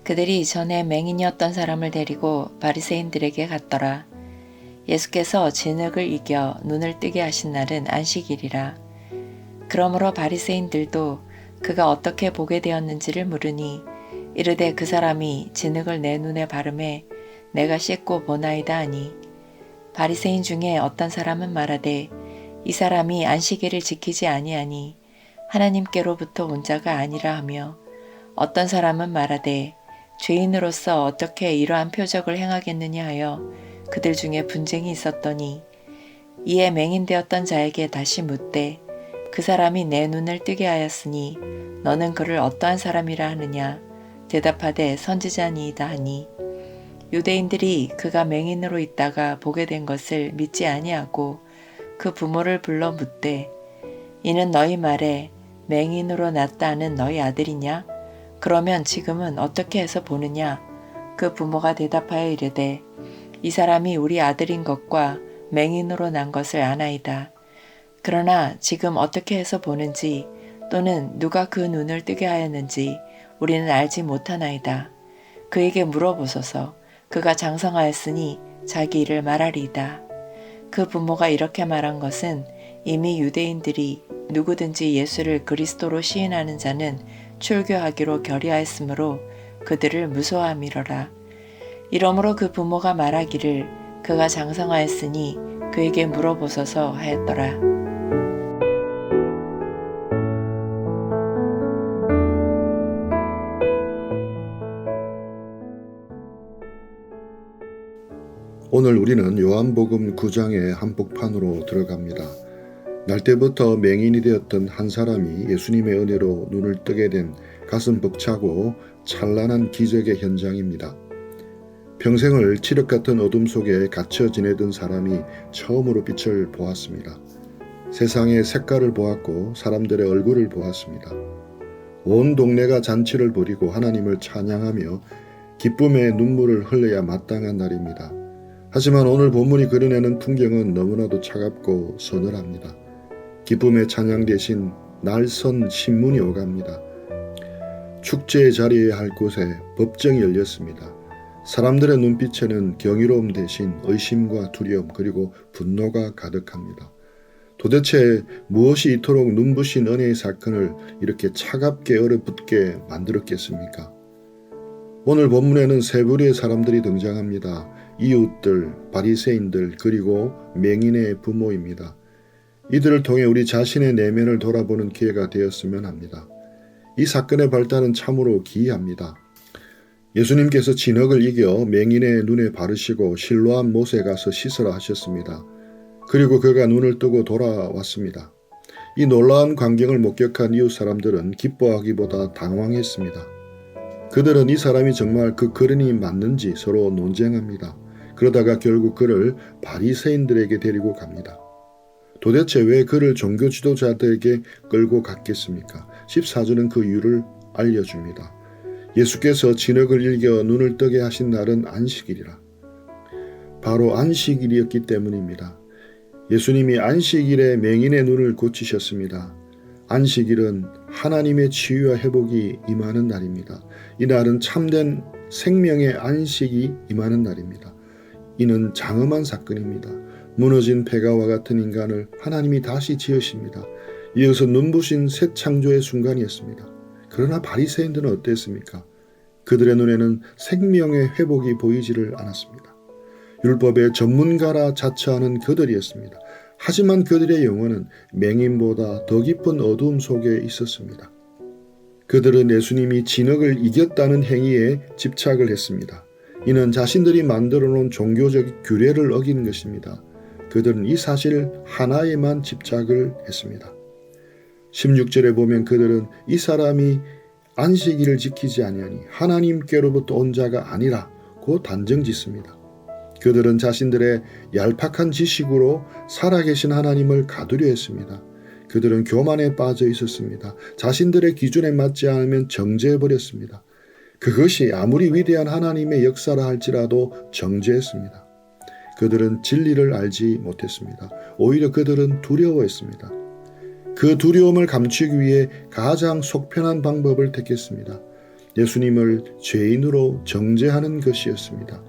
그들이 전에 맹인이었던 사람을 데리고 바리새인들에게 갔더라. 예수께서 진흙을 이겨 눈을 뜨게 하신 날은 안식일이라. 그러므로 바리새인들도 그가 어떻게 보게 되었는지를 물으니 이르되 그 사람이 진흙을 내 눈에 바르매 내가 씻고 보나이다 하니, 바리새인 중에 어떤 사람은 말하되 이 사람이 안식일을 지키지 아니하니 하나님께로부터 온 자가 아니라 하며, 어떤 사람은 말하되 죄인으로서 어떻게 이러한 표적을 행하겠느냐 하여 그들 중에 분쟁이 있었더니, 이에 맹인되었던 자에게 다시 묻되 그 사람이 내 눈을 뜨게 하였으니 너는 그를 어떠한 사람이라 하느냐. 대답하되 선지자니이다 하니, 유대인들이 그가 맹인으로 있다가 보게 된 것을 믿지 아니하고 그 부모를 불러 묻되 이는 너희 말에 맹인으로 났다 하는 너희 아들이냐? 그러면 지금은 어떻게 해서 보느냐? 그 부모가 대답하여 이르되 이 사람이 우리 아들인 것과 맹인으로 난 것을 아나이다. 그러나 지금 어떻게 해서 보는지 또는 누가 그 눈을 뜨게 하였는지 우리는 알지 못하나이다. 그에게 물어보소서. 그가 장성하였으니 자기 일을 말하리이다. 그 부모가 이렇게 말한 것은 이미 유대인들이 누구든지 예수를 그리스도로 시인하는 자는 출교하기로 결의하였으므로 그들을 무서워함이로라. 이러므로 그 부모가 말하기를 그가 장성하였으니 그에게 물어보소서 하였더라. 오늘 우리는 요한복음 9장의 한복판으로 들어갑니다. 날 때부터 맹인이 되었던 한 사람이 예수님의 은혜로 눈을 뜨게 된 가슴 벅차고 찬란한 기적의 현장입니다. 평생을 칠흑 같은 어둠 속에 갇혀 지내던 사람이 처음으로 빛을 보았습니다. 세상의 색깔을 보았고 사람들의 얼굴을 보았습니다. 온 동네가 잔치를 벌이고 하나님을 찬양하며 기쁨의 눈물을 흘려야 마땅한 날입니다. 하지만 오늘 본문이 그려내는 풍경은 너무나도 차갑고 서늘합니다. 기쁨의 찬양 대신 날선 신문이 오갑니다. 축제의 자리에 할 곳에 법정이 열렸습니다. 사람들의 눈빛에는 경이로움 대신 의심과 두려움 그리고 분노가 가득합니다. 도대체 무엇이 이토록 눈부신 은혜의 사건을 이렇게 차갑게 얼어붙게 만들었겠습니까? 오늘 본문에는 세 부류의 사람들이 등장합니다. 이웃들, 바리새인들, 그리고 맹인의 부모입니다. 이들을 통해 우리 자신의 내면을 돌아보는 기회가 되었으면 합니다. 이 사건의 발단은 참으로 기이합니다. 예수님께서 진흙을 이겨 맹인의 눈에 바르시고 실로암 못에 가서 씻으라 하셨습니다. 그리고 그가 눈을 뜨고 돌아왔습니다. 이 놀라운 광경을 목격한 이웃 사람들은 기뻐하기보다 당황했습니다. 그들은 이 사람이 정말 그 거른이 맞는지 서로 논쟁합니다. 그러다가 결국 그를 바리새인들에게 데리고 갑니다. 도대체 왜 그를 종교 지도자들에게 끌고 갔겠습니까? 14절은 그 이유를 알려줍니다. 예수께서 진흙을 일겨 눈을 뜨게 하신 날은 안식일이라. 바로 안식일이었기 때문입니다. 예수님이 안식일에 맹인의 눈을 고치셨습니다. 안식일은 하나님의 치유와 회복이 임하는 날입니다. 이 날은 참된 생명의 안식이 임하는 날입니다. 이는 장엄한 사건입니다. 무너진 폐가와 같은 인간을 하나님이 다시 지으십니다. 이어서 눈부신 새 창조의 순간이었습니다. 그러나 바리새인들은 어땠습니까? 그들의 눈에는 생명의 회복이 보이지를 않았습니다. 율법의 전문가라 자처하는 그들이었습니다. 하지만 그들의 영혼은 맹인보다 더 깊은 어두움 속에 있었습니다. 그들은 예수님이 진흙을 이겼다는 행위에 집착을 했습니다. 이는 자신들이 만들어 놓은 종교적 규례를 어긴 것입니다. 그들은 이 사실 하나에만 집착을 했습니다. 16절에 보면 그들은 이 사람이 안식일을 지키지 아니하니 하나님께로부터 온 자가 아니라고 단정짓습니다. 그들은 자신들의 얄팍한 지식으로 살아계신 하나님을 가두려 했습니다. 그들은 교만에 빠져 있었습니다. 자신들의 기준에 맞지 않으면 정죄해버렸습니다. 그것이 아무리 위대한 하나님의 역사라 할지라도 정죄했습니다. 그들은 진리를 알지 못했습니다. 오히려 그들은 두려워했습니다. 그 두려움을 감추기 위해 가장 속편한 방법을 택했습니다. 예수님을 죄인으로 정죄하는 것이었습니다.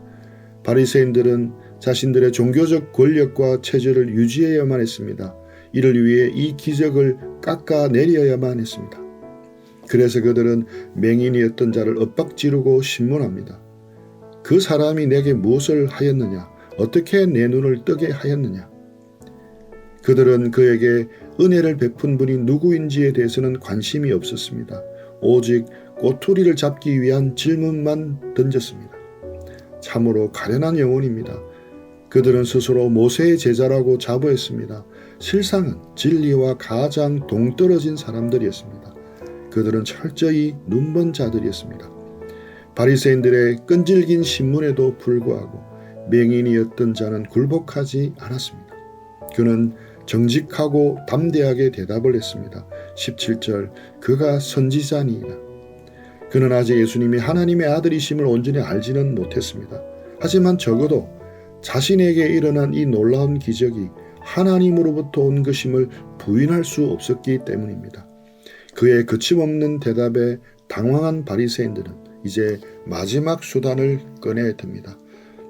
바리새인들은 자신들의 종교적 권력과 체제를 유지해야만 했습니다. 이를 위해 이 기적을 깎아내려야만 했습니다. 그래서 그들은 맹인이었던 자를 엇박지르고 신문합니다. 그 사람이 내게 무엇을 하였느냐? 어떻게 내 눈을 뜨게 하였느냐? 그들은 그에게 은혜를 베푼 분이 누구인지에 대해서는 관심이 없었습니다. 오직 꼬투리를 잡기 위한 질문만 던졌습니다. 참으로 가련한 영혼입니다. 그들은 스스로 모세의 제자라고 자부했습니다. 실상은 진리와 가장 동떨어진 사람들이었습니다. 그들은 철저히 눈먼 자들이었습니다. 바리새인들의 끈질긴 신문에도 불구하고 맹인이었던 자는 굴복하지 않았습니다. 그는 정직하고 담대하게 대답을 했습니다. 17절 그가 선지자니이다. 그는 아직 예수님이 하나님의 아들이심을 온전히 알지는 못했습니다. 하지만 적어도 자신에게 일어난 이 놀라운 기적이 하나님으로부터 온 것임을 부인할 수 없었기 때문입니다. 그의 거침없는 대답에 당황한 바리새인들은 이제 마지막 수단을 꺼내야 듭니다.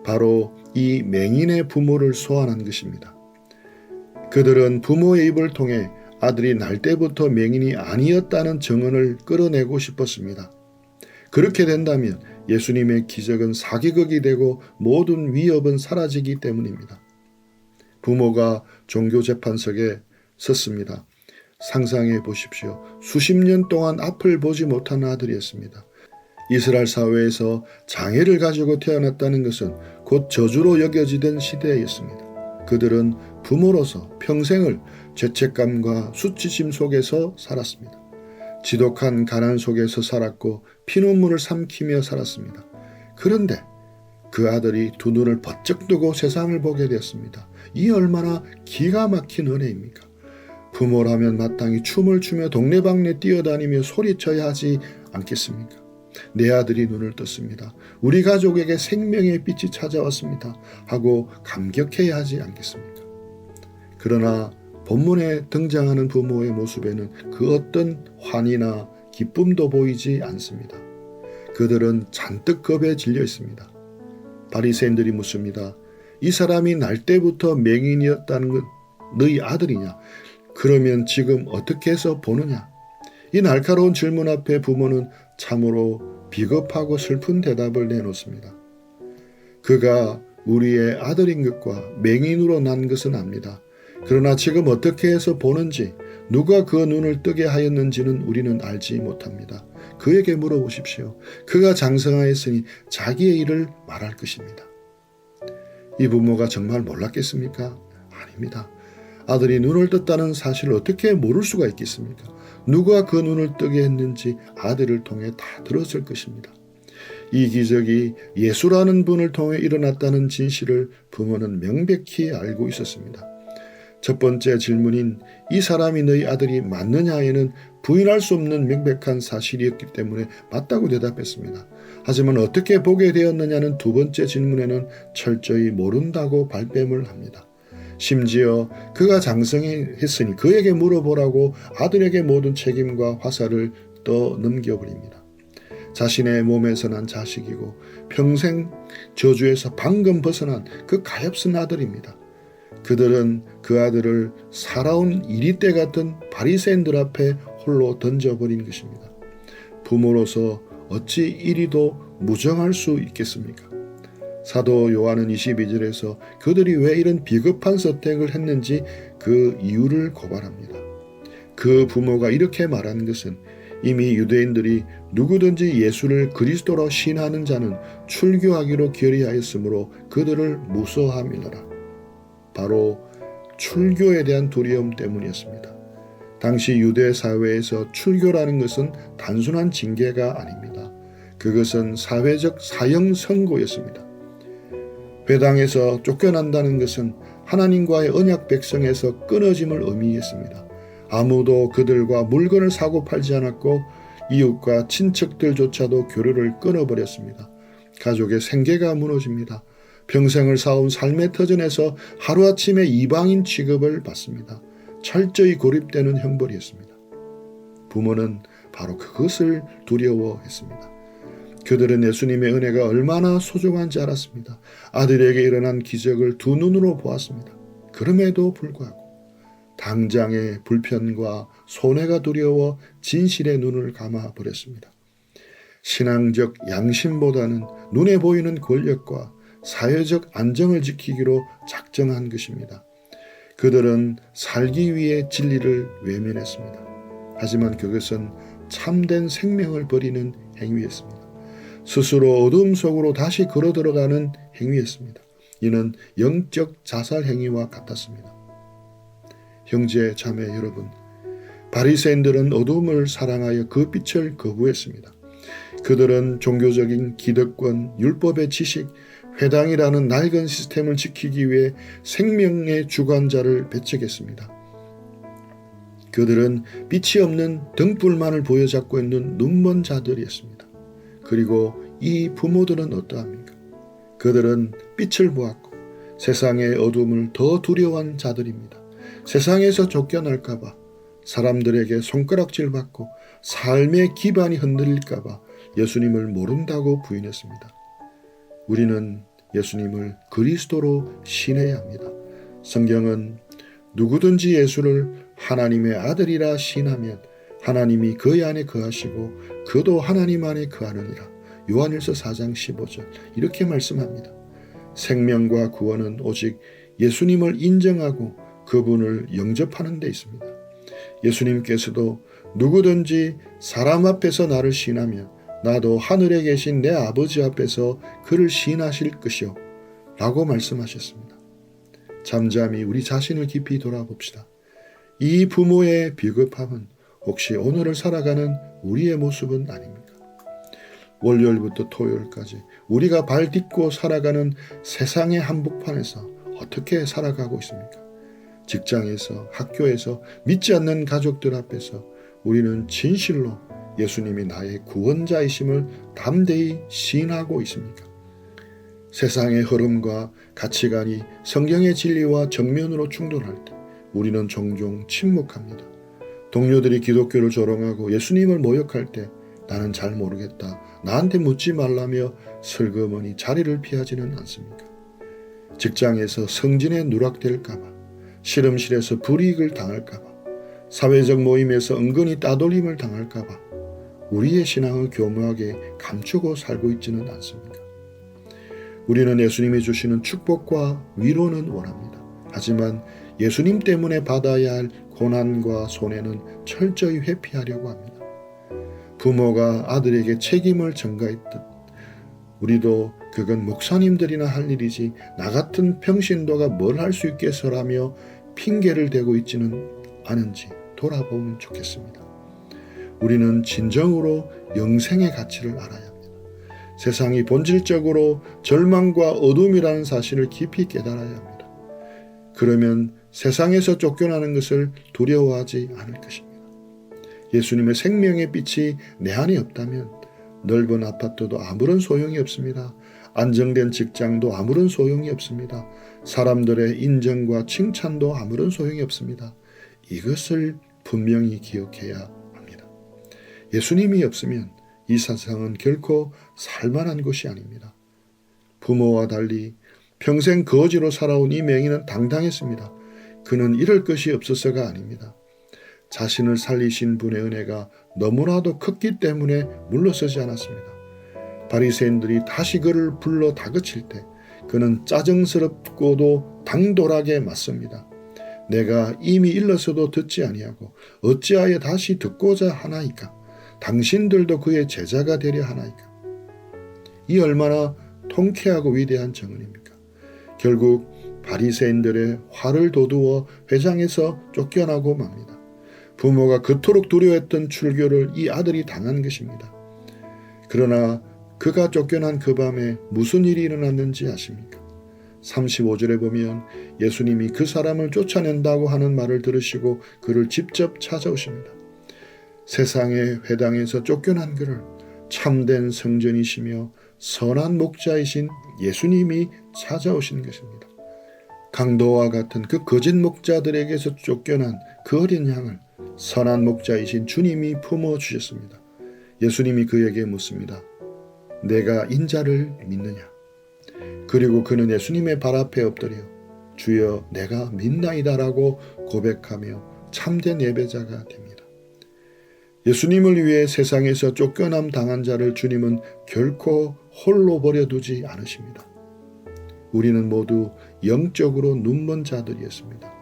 바로 이 맹인의 부모를 소환한 것입니다. 그들은 부모의 입을 통해 아들이 날 때부터 맹인이 아니었다는 증언을 끌어내고 싶었습니다. 그렇게 된다면 예수님의 기적은 사기극이 되고 모든 위협은 사라지기 때문입니다. 부모가 종교재판석에 섰습니다. 상상해 보십시오. 수십 년 동안 앞을 보지 못한 아들이었습니다. 이스라엘 사회에서 장애를 가지고 태어났다는 것은 곧 저주로 여겨지던 시대였습니다. 그들은 부모로서 평생을 죄책감과 수치심 속에서 살았습니다. 지독한 가난 속에서 살았고 피눈물을 삼키며 살았습니다. 그런데 그 아들이 두 눈을 번쩍 뜨고 세상을 보게 되었습니다. 이 얼마나 기가 막힌 은혜입니까? 부모라면 마땅히 춤을 추며 동네방네 뛰어다니며 소리쳐야 하지 않겠습니까? 내 아들이 눈을 떴습니다. 우리 가족에게 생명의 빛이 찾아왔습니다. 하고 감격해야 하지 않겠습니까? 그러나 본문에 등장하는 부모의 모습에는 그 어떤 환희나 기쁨도 보이지 않습니다. 그들은 잔뜩 겁에 질려 있습니다. 바리새인들이 묻습니다. 이 사람이 날 때부터 맹인이었다는 건 너희 아들이냐? 그러면 지금 어떻게 해서 보느냐? 이 날카로운 질문 앞에 부모는 참으로 비겁하고 슬픈 대답을 내놓습니다. 그가 우리의 아들인 것과 맹인으로 난 것은 압니다. 그러나 지금 어떻게 해서 보는지, 누가 그 눈을 뜨게 하였는지는 우리는 알지 못합니다. 그에게 물어보십시오. 그가 장성하였으니 자기의 일을 말할 것입니다. 이 부모가 정말 몰랐겠습니까? 아닙니다. 아들이 눈을 떴다는 사실을 어떻게 모를 수가 있겠습니까? 누가 그 눈을 뜨게 했는지 아들을 통해 다 들었을 것입니다. 이 기적이 예수라는 분을 통해 일어났다는 진실을 부모는 명백히 알고 있었습니다. 첫 번째 질문인 이 사람이 너희 아들이 맞느냐에는 부인할 수 없는 명백한 사실이었기 때문에 맞다고 대답했습니다. 하지만 어떻게 보게 되었느냐는 두 번째 질문에는 철저히 모른다고 발뺌을 합니다. 심지어 그가 장성했으니 그에게 물어보라고 아들에게 모든 책임과 화살을 떠넘겨버립니다. 자신의 몸에서 난 자식이고 평생 저주에서 방금 벗어난 그 가엾은 아들입니다. 그들은 그 아들을 살아온 이리떼 같은 바리새인들 앞에 홀로 던져버린 것입니다. 부모로서 어찌 이리도 무정할 수 있겠습니까? 사도 요한은 22절에서 그들이 왜 이런 비겁한 선택을 했는지 그 이유를 고발합니다. 그 부모가 이렇게 말하는 것은 이미 유대인들이 누구든지 예수를 그리스도로 신하는 자는 출교하기로 결의하였으므로 그들을 무서워함이더라. 바로 출교에 대한 두려움 때문이었습니다. 당시 유대 사회에서 출교라는 것은 단순한 징계가 아닙니다. 그것은 사회적 사형 선고였습니다. 회당에서 쫓겨난다는 것은 하나님과의 언약 백성에서 끊어짐을 의미했습니다. 아무도 그들과 물건을 사고 팔지 않았고 이웃과 친척들조차도 교류를 끊어버렸습니다. 가족의 생계가 무너집니다. 평생을 쌓은 삶의 터전에서 하루아침에 이방인 취급을 받습니다. 철저히 고립되는 형벌이었습니다. 부모는 바로 그것을 두려워했습니다. 그들은 예수님의 은혜가 얼마나 소중한지 알았습니다. 아들에게 일어난 기적을 두 눈으로 보았습니다. 그럼에도 불구하고 당장의 불편과 손해가 두려워 진실의 눈을 감아 버렸습니다. 신앙적 양심보다는 눈에 보이는 권력과 사회적 안정을 지키기로 작정한 것입니다. 그들은 살기 위해 진리를 외면했습니다. 하지만 그것은 참된 생명을 버리는 행위였습니다. 스스로 어둠 속으로 다시 걸어 들어가는 행위였습니다. 이는 영적 자살 행위와 같았습니다. 형제 자매 여러분, 바리새인들은 어둠을 사랑하여 그 빛을 거부했습니다. 그들은 종교적인 기득권, 율법의 지식, 회당이라는 낡은 시스템을 지키기 위해 생명의 주관자를 배척했습니다. 그들은 빛이 없는 등불만을 보여잡고 있는 눈먼 자들이었습니다. 그리고 이 부모들은 어떠합니까? 그들은 빛을 보았고 세상의 어둠을 더 두려워한 자들입니다. 세상에서 쫓겨날까봐, 사람들에게 손가락질 받고 삶의 기반이 흔들릴까봐 예수님을 모른다고 부인했습니다. 우리는 예수님을 그리스도로 신해야 합니다. 성경은 누구든지 예수를 하나님의 아들이라 신하면 하나님이 그의 안에 거하시고 그도 하나님 안에 거하느니라. 요한일서 4장 15절 이렇게 말씀합니다. 생명과 구원은 오직 예수님을 인정하고 그분을 영접하는 데 있습니다. 예수님께서도 누구든지 사람 앞에서 나를 신하면 나도 하늘에 계신 내 아버지 앞에서 그를 신하실 것이요 라고 말씀하셨습니다. 잠잠히 우리 자신을 깊이 돌아봅시다. 이 부모의 비겁함은 혹시 오늘을 살아가는 우리의 모습은 아닙니까? 월요일부터 토요일까지 우리가 발 딛고 살아가는 세상의 한복판에서 어떻게 살아가고 있습니까? 직장에서, 학교에서, 믿지 않는 가족들 앞에서 우리는 진실로 예수님이 나의 구원자이심을 담대히 시인하고 있습니까? 세상의 흐름과 가치관이 성경의 진리와 정면으로 충돌할 때 우리는 종종 침묵합니다. 동료들이 기독교를 조롱하고 예수님을 모욕할 때 나는 잘 모르겠다, 나한테 묻지 말라며 슬그머니 자리를 피하지는 않습니까? 직장에서 성진에 누락될까봐, 실험실에서 불이익을 당할까봐, 사회적 모임에서 은근히 따돌림을 당할까봐 우리의 신앙을 교묘하게 감추고 살고 있지는 않습니까? 우리는 예수님이 주시는 축복과 위로는 원합니다. 하지만 예수님 때문에 받아야 할 고난과 손해는 철저히 회피하려고 합니다. 부모가 아들에게 책임을 전가했듯 우리도 그건 목사님들이나 할 일이지 나 같은 평신도가 뭘 할 수 있겠어라며 핑계를 대고 있지는 않은지 돌아보면 좋겠습니다. 우리는 진정으로 영생의 가치를 알아야 합니다. 세상이 본질적으로 절망과 어둠이라는 사실을 깊이 깨달아야 합니다. 그러면 세상에서 쫓겨나는 것을 두려워하지 않을 것입니다. 예수님의 생명의 빛이 내 안에 없다면 넓은 아파트도 아무런 소용이 없습니다. 안정된 직장도 아무런 소용이 없습니다. 사람들의 인정과 칭찬도 아무런 소용이 없습니다. 이것을 분명히 기억해야 합니다. 예수님이 없으면 이 세상은 결코 살만한 곳이 아닙니다. 부모와 달리 평생 거지로 살아온 이 맹인은 당당했습니다. 그는 이럴 것이 없어서가 아닙니다. 자신을 살리신 분의 은혜가 너무나도 컸기 때문에 물러서지 않았습니다. 바리새인들이 다시 그를 불러 다그칠 때 그는 짜증스럽고도 당돌하게 맞섭니다. 내가 이미 일러서도 듣지 아니하고 어찌하여 다시 듣고자 하나이까? 당신들도 그의 제자가 되려 하나이까? 이 얼마나 통쾌하고 위대한 정언입니까? 결국 바리새인들의 화를 돋우어 회장에서 쫓겨나고 맙니다. 부모가 그토록 두려워했던 출교를 이 아들이 당한 것입니다. 그러나 그가 쫓겨난 그 밤에 무슨 일이 일어났는지 아십니까? 35절에 보면 예수님이 그 사람을 쫓아낸다고 하는 말을 들으시고 그를 직접 찾아오십니다. 세상의 회당에서 쫓겨난 그를 참된 성전이시며 선한 목자이신 예수님이 찾아오신 것입니다. 강도와 같은 그 거짓 목자들에게서 쫓겨난 그 어린 양을 선한 목자이신 주님이 품어주셨습니다. 예수님이 그에게 묻습니다. 내가 인자를 믿느냐? 그리고 그는 예수님의 발 앞에 엎드려 주여 내가 믿나이다라고 고백하며 참된 예배자가 됩니다. 예수님을 위해 세상에서 쫓겨남 당한 자를 주님은 결코 홀로 버려두지 않으십니다. 우리는 모두 영적으로 눈먼 자들이었습니다.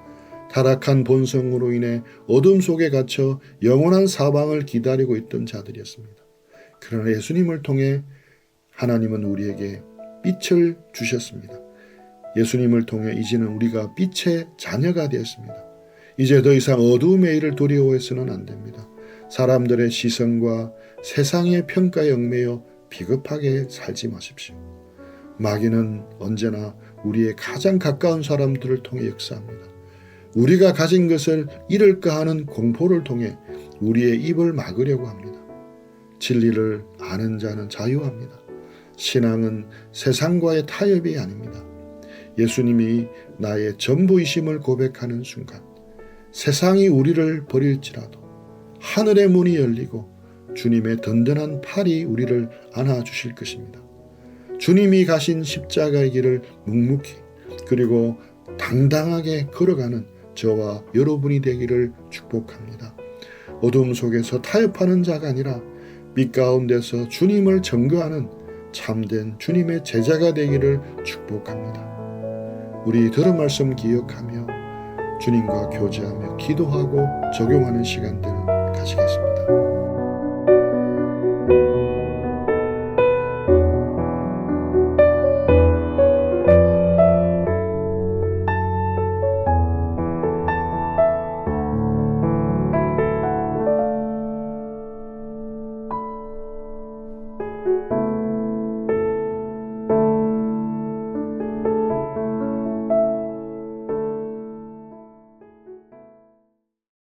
타락한 본성으로 인해 어둠 속에 갇혀 영원한 사방을 기다리고 있던 자들이었습니다. 그러나 예수님을 통해 하나님은 우리에게 빛을 주셨습니다. 예수님을 통해 이제는 우리가 빛의 자녀가 되었습니다. 이제 더 이상 어두움의 일을 두려워해서는 안 됩니다. 사람들의 시선과 세상의 평가에 얽매여 비겁하게 살지 마십시오. 마귀는 언제나 우리의 가장 가까운 사람들을 통해 역사합니다. 우리가 가진 것을 잃을까 하는 공포를 통해 우리의 입을 막으려고 합니다. 진리를 아는 자는 자유합니다. 신앙은 세상과의 타협이 아닙니다. 예수님이 나의 전부이심을 고백하는 순간 세상이 우리를 버릴지라도 하늘의 문이 열리고 주님의 든든한 팔이 우리를 안아주실 것입니다. 주님이 가신 십자가의 길을 묵묵히 그리고 당당하게 걸어가는 저와 여러분이 되기를 축복합니다. 어둠 속에서 타협하는 자가 아니라 빛 가운데서 주님을 증거하는 참된 주님의 제자가 되기를 축복합니다. 우리 들은 말씀 기억하며 주님과 교제하며 기도하고 적용하는 시간들